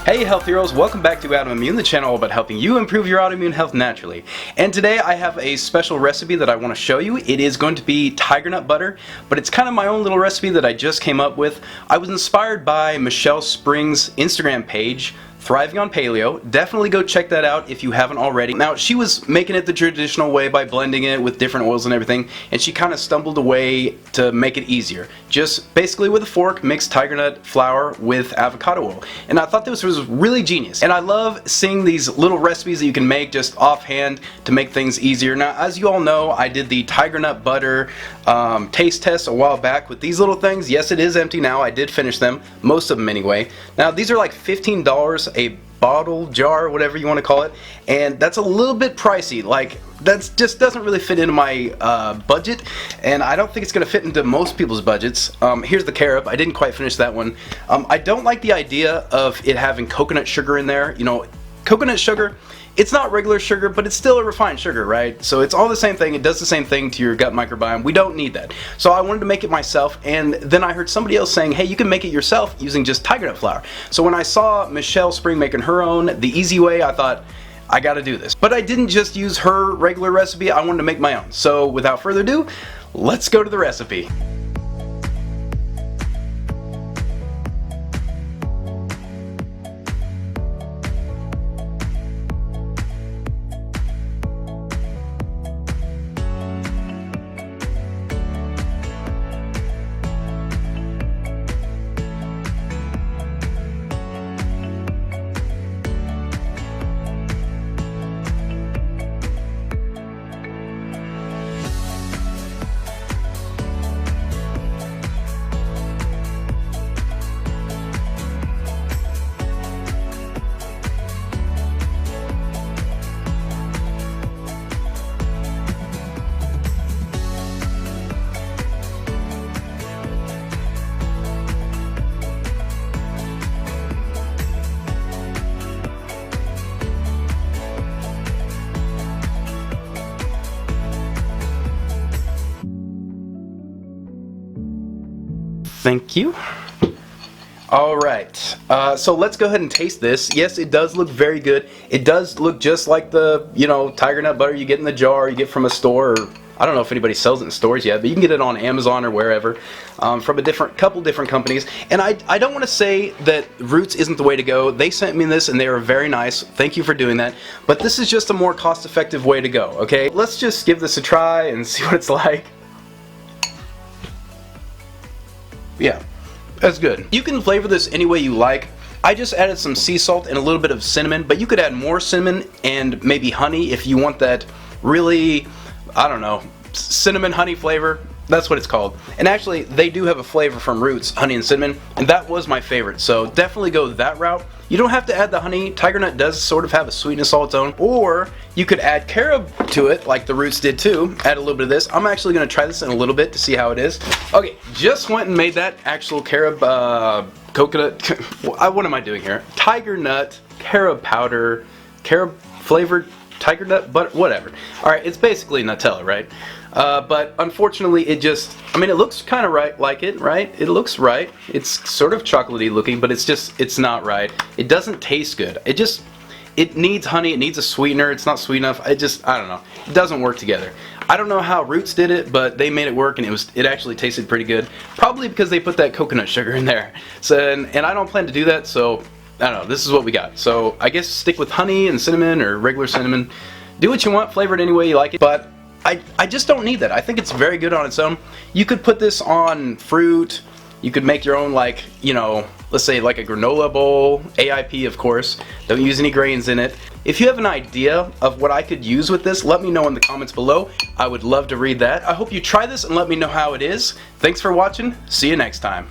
Hey Health Heroes, welcome back to Autoimmune, the channel all about helping you improve your autoimmune health naturally. And today I have a special recipe that I want to show you. It is going to be tiger nut butter, but it's kind of my own little recipe that I just came up with. I was inspired by Michelle Spring's Instagram page, Thriving on Paleo. Definitely go check that out if you haven't already. Now, she was making it the traditional way by blending it with different oils and everything, and she kind of stumbled away to make it easier. Just basically with a fork, mix tiger nut flour with avocado oil. And I thought this was really genius. And I love seeing these little recipes that you can make just offhand to make things easier. Now, as you all know, I did the tiger nut butter taste test a while back with these little things. Yes, it is empty now. I did finish them, most of them anyway. Now, these are like $15 a bottle, jar, whatever you want to call it, and that's a little bit pricey. Like, that just doesn't really fit into my budget, and I don't think it's going to fit into most people's budgets. Here's the carob. I didn't quite finish that one. I don't like the idea of it having coconut sugar in there. You know, coconut sugar, it's not regular sugar, but it's still a refined sugar, right? So it's all the same thing. It does the same thing to your gut microbiome. We don't need that. So I wanted to make it myself, and then I heard somebody else saying, hey, you can make it yourself using just tiger nut flour. So when I saw Michelle Spring making her own the easy way, I thought, I gotta do this. But I didn't just use her regular recipe, I wanted to make my own. So without further ado, let's go to the recipe. Thank you. Alright, so let's go ahead and taste this. Yes, it does look very good. It does look just like the, tiger nut butter you get in the jar, you get from a store, or I don't know if anybody sells it in stores yet, but you can get it on Amazon or wherever, from a couple different companies. And I don't want to say that Roots isn't the way to go. They sent me this and they were very nice. Thank you for doing that. But this is just a more cost-effective way to go, okay? Let's just give this a try and see what it's like. Yeah, that's good. You can flavor this any way you like. I just added some sea salt and a little bit of cinnamon, but you could add more cinnamon and maybe honey if you want that really, I don't know, cinnamon honey flavor. That's what it's called. And actually, they do have a flavor from Roots, honey and cinnamon, and that was my favorite. So definitely go that route. You don't have to add the honey. Tiger nut does sort of have a sweetness all its own. Or you could add carob to it, like the Roots did too. Add a little bit of this. I'm actually going to try this in a little bit to see how it is. Okay, just went and made that actual carob coconut. What am I doing here? Tiger nut, carob powder, carob flavored tiger nut butter, whatever. Alright, it's basically Nutella, right? But unfortunately it just, it looks kind of like it, right? It looks right. It's sort of chocolatey looking, but it's not right. It doesn't taste good. It needs honey, it needs a sweetener, it's not sweet enough. I don't know. It doesn't work together. I don't know how Roots did it, but they made it work and it actually tasted pretty good. Probably because they put that coconut sugar in there. So, and I don't plan to do that, so I don't know, this is what we got. So I guess stick with honey and cinnamon or regular cinnamon. Do what you want, flavor it any way you like it, but I just don't need that. I think it's very good on its own. You could put this on fruit. You could make your own, like, let's say like a granola bowl, AIP of course. Don't use any grains in it. If you have an idea of what I could use with this, let me know in the comments below. I would love to read that. I hope you try this and let me know how it is. Thanks for watching. See you next time.